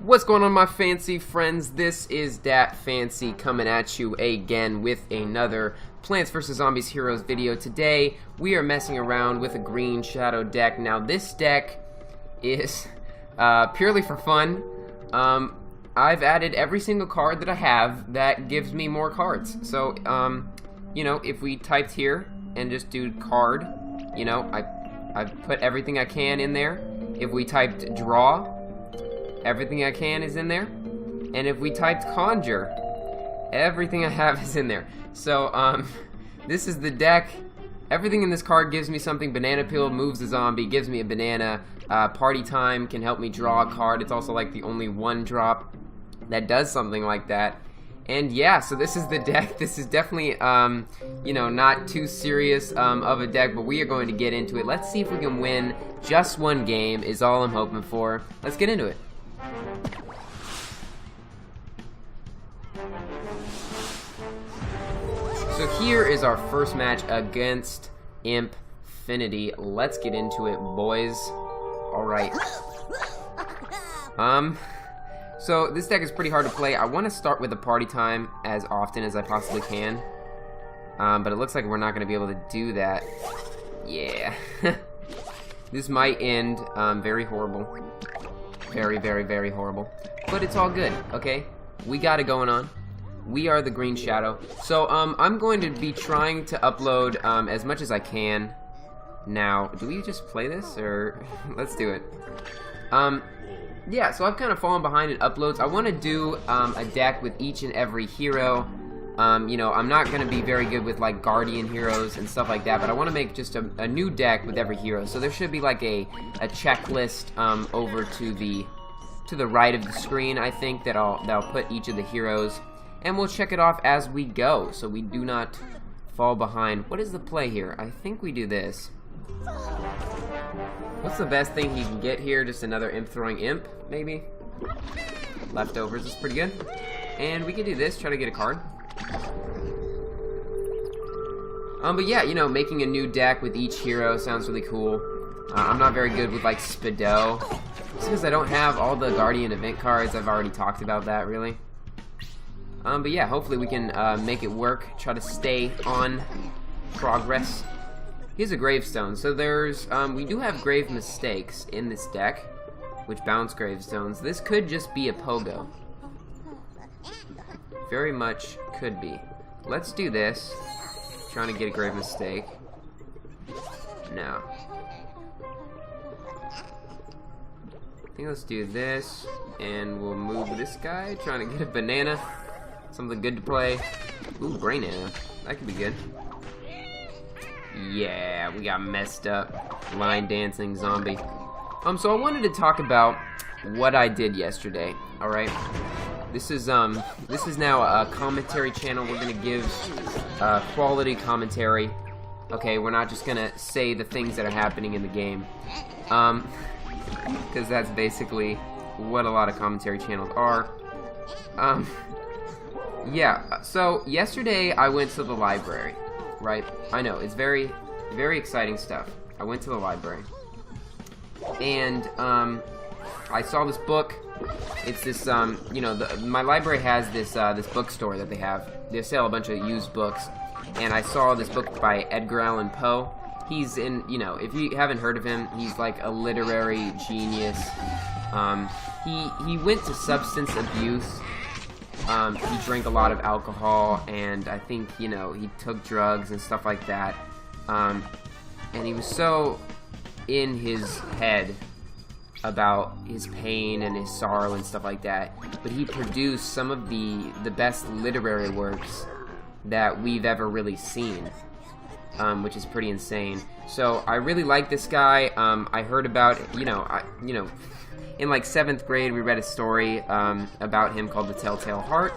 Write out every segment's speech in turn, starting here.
What's going on, my fancy friends? This is Dat Fancy coming at you again with another Plants vs. Zombies Heroes video. Today, we are messing around with a green shadow deck. Now, this deck is purely for fun. I've added every single card that I have that gives me more cards. So, you know, if we typed here and just do card, you know, I've put everything I can in there. If we typed draw, everything I can is in there. And if we typed conjure, everything I have is in there. So, this is the deck. Everything in this card gives me something. Banana peel moves the zombie, gives me a banana. Party time can help me draw a card. It's also like the only one drop that does something like that. And yeah, so this is the deck. This is definitely, you know, not too serious of a deck, but we are going to get into it. Let's see if we can win just one game is all I'm hoping for. Let's get into it. So here is our first match against Infinity. Let's get into it, boys. Alright. So this deck is pretty hard to play. I want to start with the party time as often as I possibly can. But it looks like we're not going to be able to do that. Yeah. This might end very horrible. Very, very, very horrible. But it's all good, okay? We got it going on. We are the Green Shadow. So, I'm going to be trying to upload as much as I can. Now, do we just play this, or let's do it? Yeah, so I've kind of fallen behind in uploads. I want to do a deck with each and every hero. You know, I'm not going to be very good with, like, Guardian heroes and stuff like that, but I want to make just a new deck with every hero. So there should be, like, a checklist over to the right of the screen, I think, that'll put each of the heroes. And we'll check it off as we go, so we do not fall behind. What is the play here? I think we do this. What's the best thing he can get here? Just another imp throwing imp, maybe? Leftovers is pretty good. And we can do this, try to get a card. But yeah, you know, making a new deck with each hero sounds really cool. I'm not very good with, like, Spido. It's because I don't have all the Guardian event cards. I've already talked about that, really. But yeah, hopefully we can make it work. Try to stay on progress. Here's a gravestone. So there's, we do have grave mistakes in this deck, which bounce gravestones. This could just be a pogo. Very much could be. Let's do this. Trying to get a grave mistake. No. I think let's do this, and we'll move this guy. Trying to get a banana. Something good to play. Ooh, brain ammo. That could be good. Yeah, we got messed up. Line dancing zombie. So I wanted to talk about what I did yesterday. Alright. This is now a commentary channel. We're gonna give quality commentary. Okay, we're not just gonna say the things that are happening in the game. Because that's basically what a lot of commentary channels are. Yeah, so yesterday I went to the library, right? I know, it's very, very exciting stuff. I went to the library, and I saw this book. It's this, you know, my library has this this bookstore that they have. They sell a bunch of used books, and I saw this book by Edgar Allan Poe. He's in, you know, if you haven't heard of him, he's like a literary genius. He went to substance abuse. He drank a lot of alcohol, and I think, you know, he took drugs and stuff like that. And he was so in his head about his pain and his sorrow and stuff like that. But he produced some of the best literary works that we've ever really seen, which is pretty insane. So I really like this guy. I heard about, you know, in like 7th grade, we read a story about him called The Telltale Heart,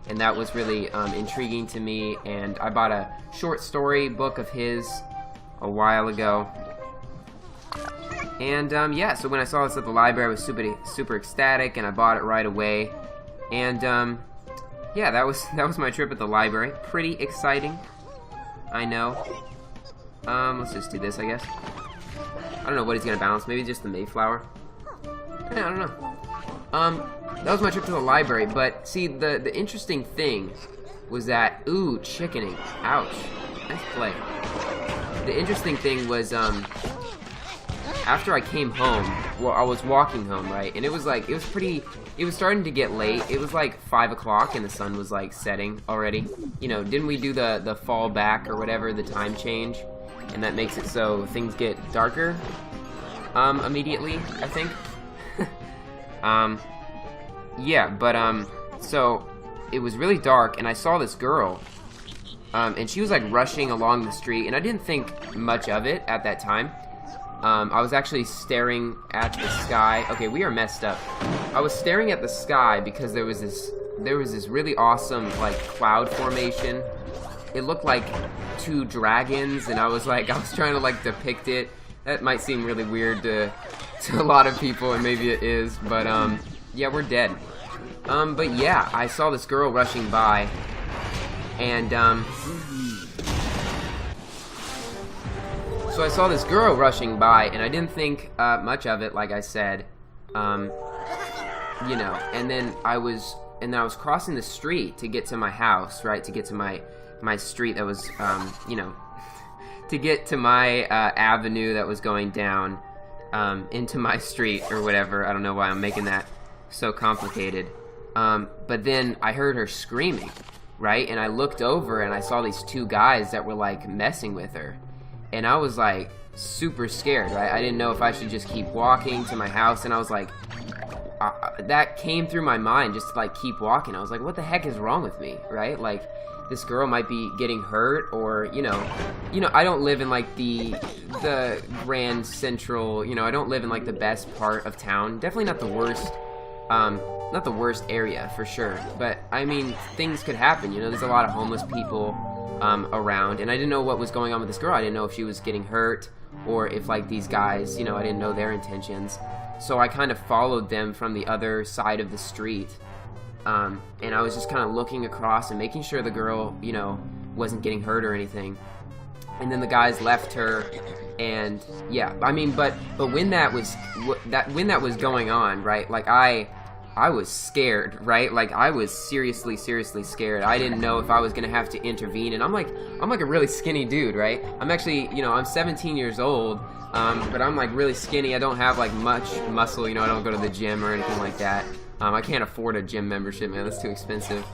and that was really intriguing to me, and I bought a short story book of his a while ago. And yeah, so when I saw this at the library, I was super ecstatic, and I bought it right away. And yeah, that was my trip at the library. Pretty exciting, I know. Let's just do this, I guess. I don't know what he's gonna bounce. Maybe just the Mayflower. Yeah, I don't know. that was my trip to the library. But see, the interesting thing was that, ooh, chickening. Ouch. Nice play. The interesting thing was, after I came home, well, I was walking home, right? And it was like, it was starting to get late. It was like 5 o'clock and the sun was like setting already. You know, didn't we do the fall back or whatever, the time change? And that makes it so things get darker, immediately, I think. Yeah, but, so it was really dark and I saw this girl, and she was like rushing along the street, and I didn't think much of it at that time. I was actually staring at the sky. Okay, we are messed up. I was staring at the sky because there was this really awesome like cloud formation. It looked like 2 dragons, and I was trying to like depict it. That might seem really weird to a lot of people, and maybe it is, but yeah, we're dead. But yeah, I saw this girl rushing by, and so I saw this girl rushing by, and I didn't think much of it, like I said, you know. And then I was crossing the street to get to my house, right? To get to my street that was, you know, to get to my avenue that was going down into my street or whatever. I don't know why I'm making that so complicated. But then I heard her screaming, right? And I looked over and I saw these 2 guys that were like messing with her. And I was like super scared, right? I didn't know if I should just keep walking to my house, and I was like, that came through my mind, just to like keep walking. I was like, what the heck is wrong with me, right? Like, this girl might be getting hurt, or you know, I don't live in like the grand central, you know, I don't live in like the best part of town. Definitely not the worst area for sure. But I mean, things could happen, you know. There's a lot of homeless people around, and I didn't know what was going on with this girl. I didn't know if she was getting hurt, or if like these guys, you know, I didn't know their intentions. So I kind of followed them from the other side of the street, and I was just kind of looking across and making sure the girl, you know, wasn't getting hurt or anything. And then the guys left her, and yeah, I mean, but when that was going on, right? Like I was scared, right? Like, I was seriously scared. I didn't know if I was gonna have to intervene, and I'm like a really skinny dude, right? I'm actually, you know, I'm 17 years old, but I'm like really skinny. I don't have like much muscle, you know. I don't go to the gym or anything like that. I can't afford a gym membership, man. That's too expensive.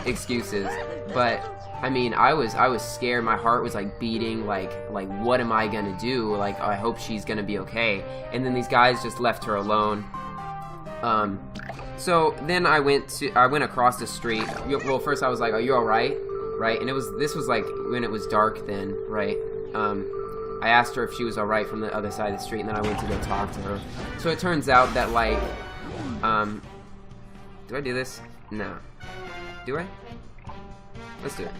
Excuses. But I mean, I was scared. My heart was like beating, like what am I gonna do? Like, I hope she's gonna be okay. And then these guys just left her alone. So then I went across the street. Well, first I was like, are you alright? Right? And this was like when it was dark then, right? I asked her if she was alright from the other side of the street, and then I went to go talk to her. So it turns out that like, do I do this? No. Do I? Let's do it.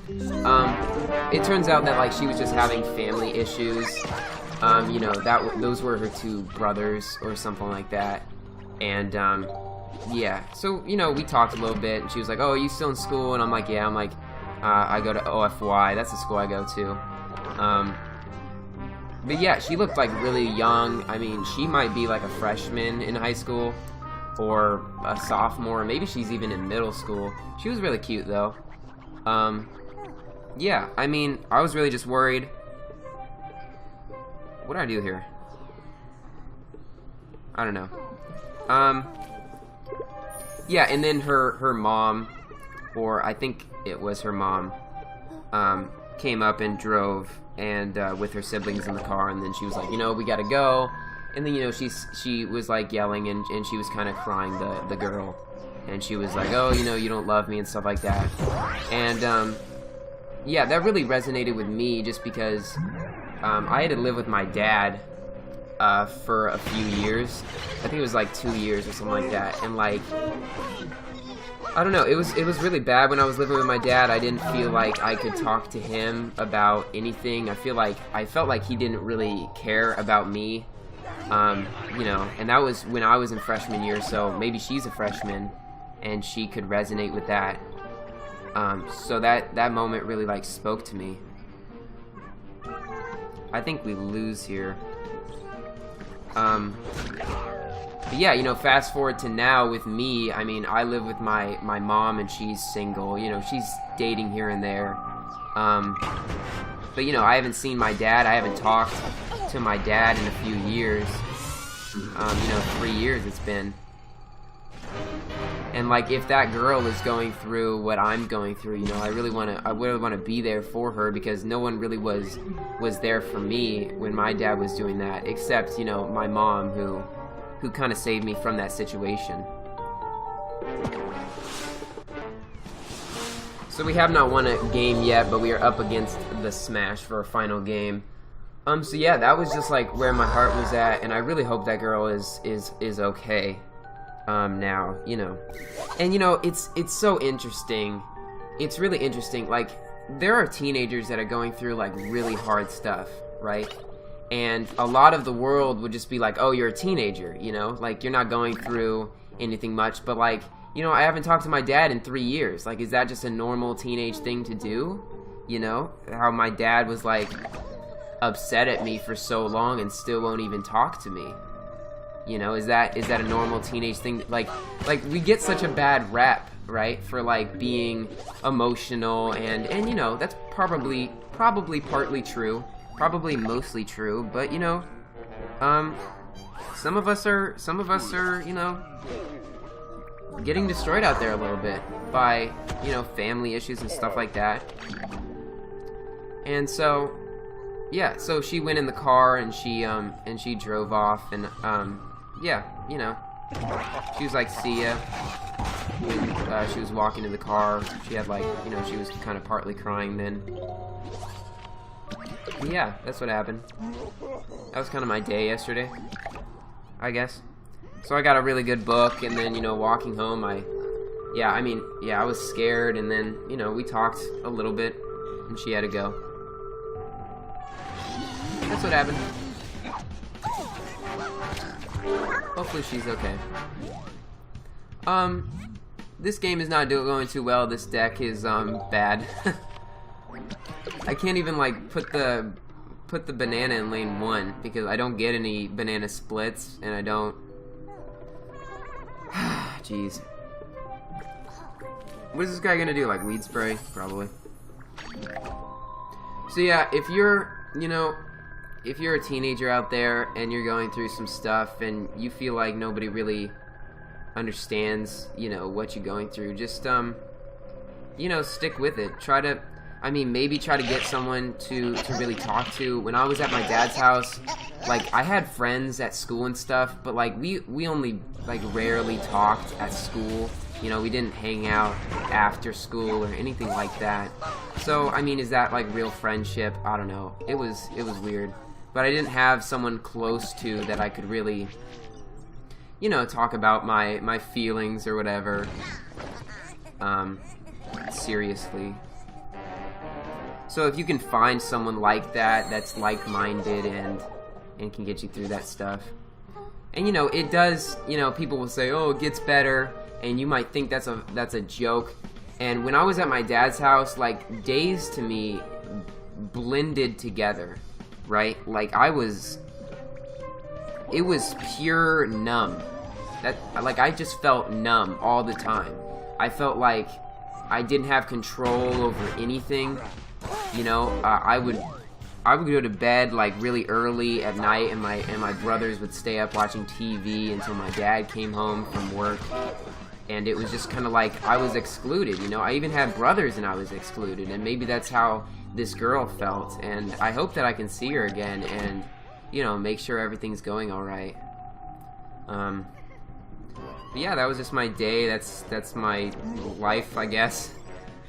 It turns out that like she was just having family issues. You know, those were her 2 brothers or something like that. And, yeah, so, you know, we talked a little bit, and she was like, oh, are you still in school? And I'm like, yeah. I'm like, I go to OFY, that's the school I go to. But yeah, she looked like really young. I mean, she might be like a freshman in high school, or a sophomore, maybe she's even in middle school. She was really cute, though. Yeah, I mean, I was really just worried. What do I do here? I don't know. Yeah, and then her mom, or I think it was her mom, came up and drove, and with her siblings in the car, and then she was like, you know, we gotta go. And then, you know, she was like yelling, and she was kind of crying, the girl, and she was like, oh, you know, you don't love me and stuff like that. And yeah, that really resonated with me, just because I had to live with my dad for a few years. I think it was like 2 years or something like that. And like, I don't know, it was really bad when I was living with my dad. I didn't feel like I could talk to him about anything. I felt like he didn't really care about me. You know, and that was when I was in freshman year, so maybe she's a freshman and she could resonate with that. So that moment really like spoke to me. I think we lose here. But yeah, you know, fast forward to now with me. I mean, I live with my mom, and she's single. You know, she's dating here and there. But you know, I haven't seen my dad. I haven't talked to my dad in a few years. You know, 3 years it's been. And like, if that girl is going through what I'm going through, you know, I really want to be there for her, because no one really was there for me when my dad was doing that, except, you know, my mom, who kind of saved me from that situation. So we have not won a game yet, but we are up against the Smash for our final game. So yeah, that was just like where my heart was at, and I really hope that girl is okay. Now, you know. And you know, it's so interesting. It's really interesting. Like, there are teenagers that are going through like really hard stuff, right? And a lot of the world would just be like, oh, you're a teenager, you know? Like, you're not going through anything much, but like, you know, I haven't talked to my dad in 3 years. Like, is that just a normal teenage thing to do? You know? How my dad was like upset at me for so long and still won't even talk to me. You know, is that a normal teenage thing? Like we get such a bad rep, right, for like being emotional, and you know, that's probably partly true, probably mostly true, but you know, some of us are, you know, getting destroyed out there a little bit by, you know, family issues and stuff like that. And so yeah, so she went in the car and she drove off, and yeah, you know, she was like, see ya. When she was walking to the car, she had like, you know, she was kind of partly crying then. But yeah, that's what happened. That was kind of my day yesterday, I guess. So I got a really good book, and then, you know, walking home, I was scared, and then, you know, we talked a little bit, and she had to go. That's what happened. Hopefully she's okay. This game is not going too well. This deck is bad. I can't even like put the banana in lane 1 because I don't get any banana splits, and I don't. Jeez. What is this guy gonna do? Like weed spray? Probably. So yeah, if you're, you know, if you're a teenager out there and you're going through some stuff and you feel like nobody really understands, you know, what you're going through, just, you know, stick with it. Try to, I mean, maybe try to get someone to really talk to. When I was at my dad's house, like, I had friends at school and stuff, but, like, we only, like, rarely talked at school. You know, we didn't hang out after school or anything like that. So, I mean, is that, like, real friendship? I don't know. It was weird. But I didn't have someone close to that I could really, you know, talk about my feelings or whatever, seriously. So if you can find someone like that, that's like-minded and can get you through that stuff. And, you know, it does, you know, people will say, oh, it gets better, and you might think that's a joke. And when I was at my dad's house, like, days to me blended together. Right? Like, it was pure numb. Like, I just felt numb all the time. I felt like I didn't have control over anything. You know, I would go to bed, like, really early at night, and my brothers would stay up watching TV until my dad came home from work. And it was just kind of like I was excluded, you know? I even had brothers and I was excluded, and maybe that's how this girl felt, and I hope that I can see her again and, you know, make sure everything's going alright. But yeah, that was just my day. That's my life, I guess,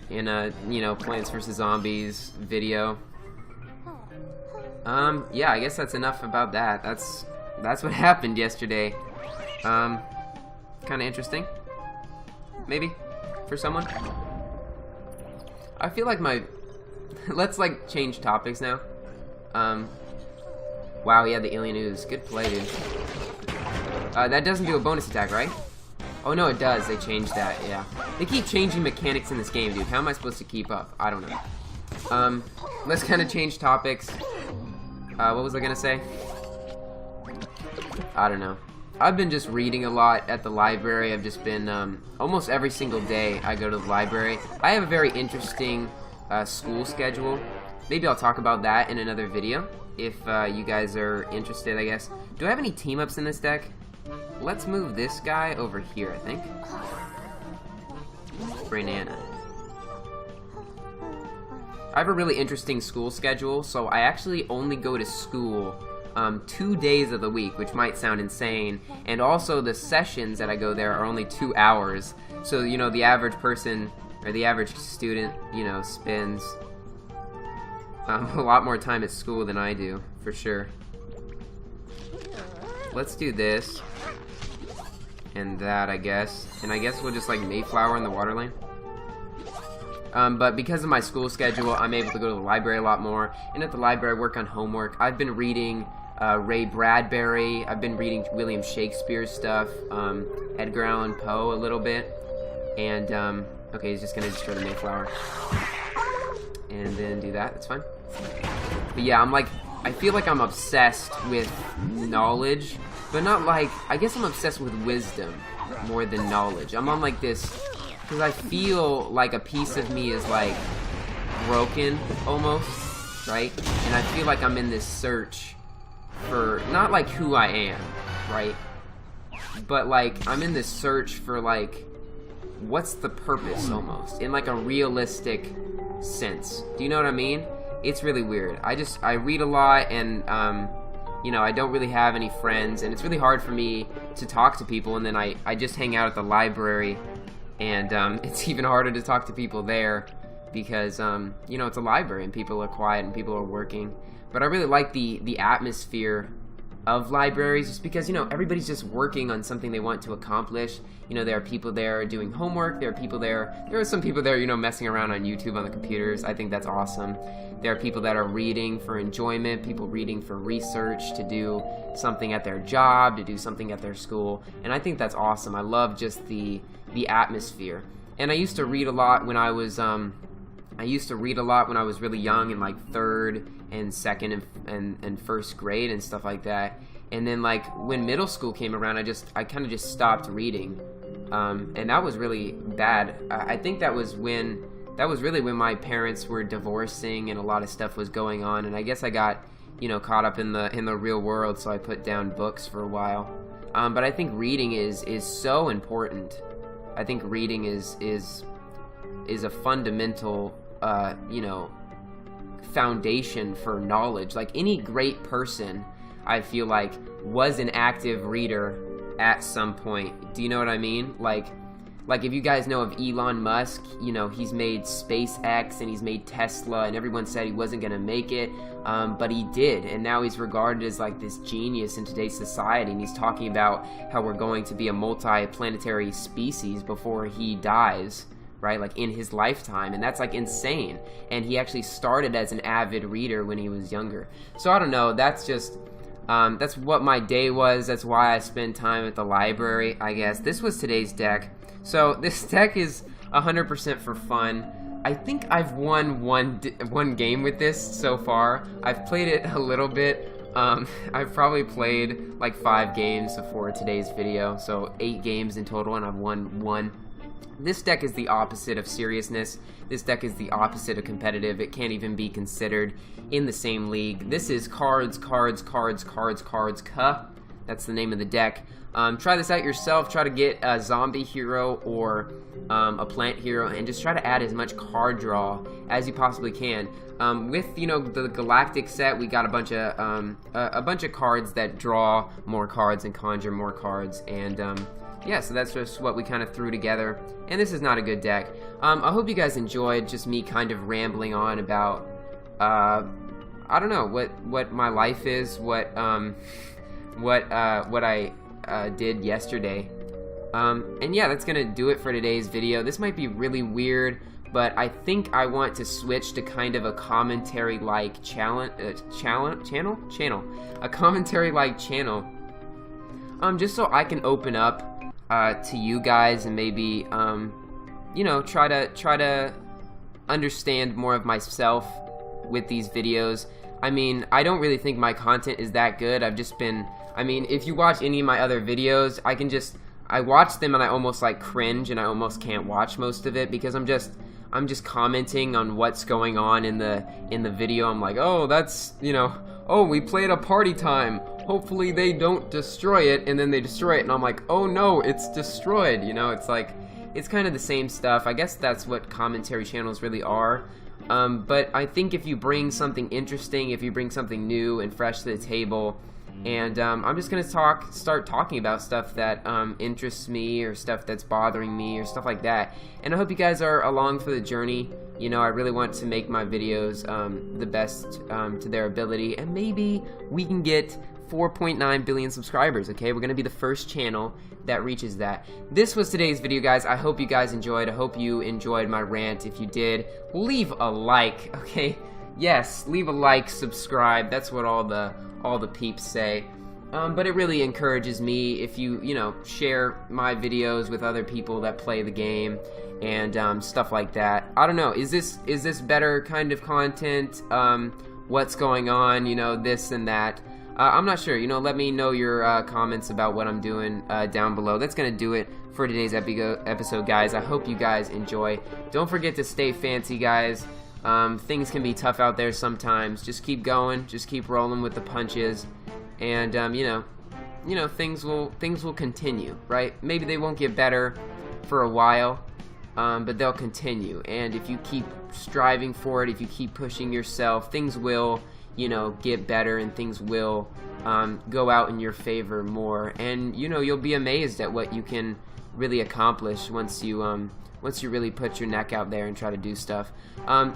in a, you know, Plants vs. Zombies video. Yeah, I guess that's enough about that. That's what happened yesterday. Kind of interesting. Maybe, for someone. I feel like let's, like, change topics now. Wow, he had the alien ooze. Good play, dude. That doesn't do a bonus attack, right? Oh, no, it does. They changed that, yeah. They keep changing mechanics in this game, dude. How am I supposed to keep up? I don't know. Let's kind of change topics. What was I gonna say? I don't know. I've been just reading a lot at the library. I've just been almost every single day I go to the library. I have a very interesting school schedule. Maybe I'll talk about that in another video if you guys are interested, I guess. Do I have any team-ups in this deck? Let's move this guy over here, I think. Banana. I have a really interesting school schedule, so I actually only go to school 2 days of the week, which might sound insane, and also the sessions that I go there are only 2 hours, so, you know, the average person, or the average student, you know, spends a lot more time at school than I do, for sure. Let's do this, and that, I guess, and I guess we'll just, like, Mayflower in the water lane. But because of my school schedule, I'm able to go to the library a lot more, and at the library I work on homework. I've been reading Ray Bradbury, I've been reading William Shakespeare's stuff, Edgar Allan Poe a little bit, and, okay, he's just gonna destroy the Mayflower. And then do that, that's fine. But yeah, I feel like I'm obsessed with knowledge, but not like, I guess I'm obsessed with wisdom more than knowledge. I'm on like this, because I feel like a piece of me is like broken almost, right? And I feel like I'm in this search for, not like who I am, right? But like, I'm in this search for like, what's the purpose almost, in like a realistic sense. Do you know what I mean? It's really weird. I read a lot, and you know, I don't really have any friends, and it's really hard for me to talk to people, and then I just hang out at the library, and it's even harder to talk to people there because you know, it's a library and people are quiet and people are working. But I really like the atmosphere of libraries, just because, you know, everybody's just working on something they want to accomplish. You know, there are people there doing homework, there are some people there, you know, messing around on YouTube on the computers. I think that's awesome. There are people that are reading for enjoyment, people reading for research, to do something at their job, to do something at their school, and I think that's awesome. I love just the atmosphere. And I used to read a lot when I was really young, in like 3rd and 2nd and 1st grade and stuff like that. And then like when middle school came around, I kind of just stopped reading, and that was really bad. I think that was really when my parents were divorcing and a lot of stuff was going on, and I guess I got, you know, caught up in the real world, so I put down books for a while. But I think reading is so important. I think reading is a fundamental you know, foundation for knowledge. Like any great person, I feel like, was an active reader at some point. Do you know what I mean? Like if you guys know of Elon Musk, you know, he's made SpaceX and he's made Tesla, and everyone said he wasn't gonna make it, but he did, and now he's regarded as like this genius in today's society, and he's talking about how we're going to be a multi-planetary species before he dies, right, like in his lifetime, and that's like insane. And he actually started as an avid reader when he was younger. So I don't know, that's just that's what my day was. That's why I spend time at the library, I guess. This was today's deck. So this deck is 100% for fun. I think I've won one game with this so far. I've played it a little bit. I've probably played like 5 games before today's video, so 8 games in total, and I've won 1. This deck is the opposite of seriousness. This deck is the opposite of competitive. It can't even be considered in the same league. This is cards. That's the name of the deck. Try this out yourself. Try to get a zombie hero or a plant hero, and just try to add as much card draw as you possibly can. With, you know, the Galactic set, we got a bunch of cards that draw more cards and conjure more cards, and yeah, so that's just what we kind of threw together, and this is not a good deck. I hope you guys enjoyed just me kind of rambling on about, I don't know, what my life is, what I did yesterday. And yeah, that's gonna do it for today's video. This might be really weird, but I think I want to switch to kind of a commentary-like channel, a commentary-like channel, just so I can open up to you guys and maybe you know, try to understand more of myself with these videos. I mean, I don't really think my content is that good. I've I mean, if you watch any of my other videos, I watch them and I almost like cringe, and I almost can't watch most of it because I'm just commenting on what's going on in the video. I'm like, oh, that's, you know, oh, we played a party time. Hopefully they don't destroy it, and then they destroy it, and I'm like, oh no, it's destroyed. You know, it's like, it's kind of the same stuff. I guess that's what commentary channels really are. But I think if you bring something interesting, if you bring something new and fresh to the table, and I'm just gonna start talking about stuff that interests me, or stuff that's bothering me, or stuff like that. And I hope you guys are along for the journey. You know, I really want to make my videos the best to their ability, and maybe we can get 4.9 billion subscribers. Okay, we're gonna be the first channel that reaches that. This was today's video, guys. I hope you guys enjoyed. I hope you enjoyed my rant. If you did, leave a like. Okay, yes, leave a like, subscribe. That's what all the peeps say. But it really encourages me if you know, share my videos with other people that play the game and stuff like that. I don't know. Is this better kind of content? What's going on? You know, this and that. I'm not sure. You know, let me know your comments about what I'm doing down below. That's gonna do it for today's episode, guys. I hope you guys enjoy. Don't forget to stay fancy, guys. Things can be tough out there sometimes. Just keep going. Just keep rolling with the punches, and you know, things will continue, right? Maybe they won't get better for a while, but they'll continue. And if you keep striving for it, if you keep pushing yourself, things will, you know, get better, and things will go out in your favor more. And you know, you'll be amazed at what you can really accomplish once you really put your neck out there and try to do stuff.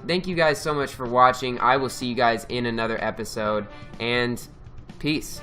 Thank you guys so much for watching. I will see you guys in another episode, and peace.